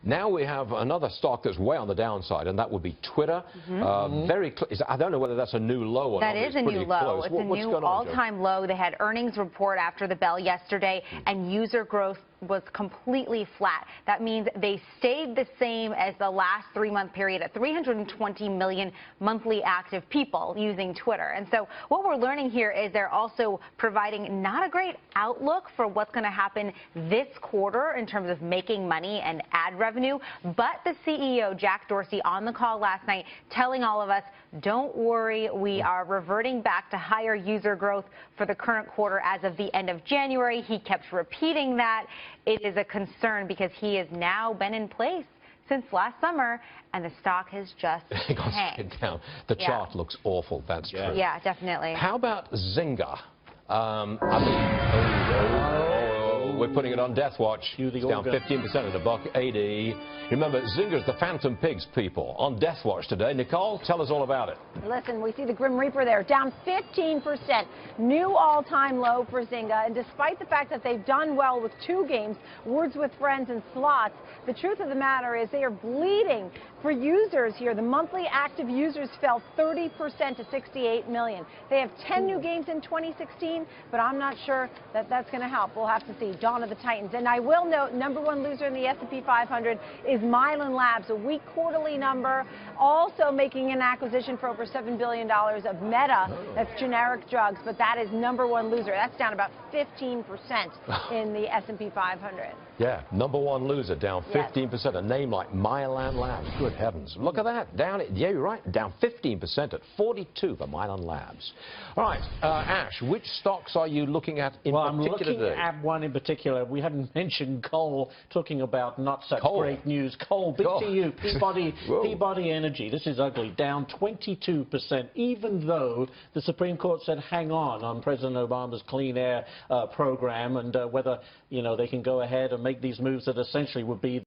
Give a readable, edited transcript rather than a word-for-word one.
Now we have another stock that's way on the downside, and that would be Twitter. I don't know whether that's a new low or not. That is a new low. It's a new all-time low. They had earnings report after the bell yesterday, and user growth was completely flat. That means they stayed the same as the last 3-month period at 320 million monthly active people using Twitter. And so what we're learning here is they're also providing not a great outlook for what's going to happen this quarter in terms of making money and ad revenue. But the CEO, Jack Dorsey, on the call last night telling all of us, don't worry, we are reverting back to higher user growth for the current quarter as of the end of January. He kept repeating that. It is a concern because he has now been in place since last summer, and the stock has just tanked down. The chart looks awful, that's true. Yeah, definitely. How about Zynga? We're putting it on death watch. It's down 15% at $1.80. Remember, Zynga's the Phantom Pigs, people, on death watch today. Nicole, tell us all about it. Listen, we see the Grim Reaper there, down 15%. New all-time low for Zynga. And despite the fact that they've done well with 2 games, Words with Friends and Slots, the truth of the matter is they are bleeding for users here. The monthly active users fell 30% to 68 million. They have 10 new games in 2016, but I'm not sure that that's going to help. We'll have to see. Dawn of the Titans. And I will note, #1 loser in the S&P 500 is Mylan Labs, a weak quarterly number, also making an acquisition for over $7 billion of Meta, that's generic drugs, but that is #1 loser. That's down about 15% in the S&P 500. Yeah, #1 loser, down 15%. A name like Mylan Labs. Good heavens. Look at that. Down, yeah, you're right. Down 15% at 42 for Mylan Labs. All right, Ash, which stocks are you looking at in particular I'm looking today? at one in particular. We hadn't mentioned coal, talking about not such great news. Coal, BTU, Peabody Energy. This is ugly. Down 22%, even though the Supreme Court said hang on President Obama's Clean Air program, and whether, they can go ahead and make these moves that essentially would be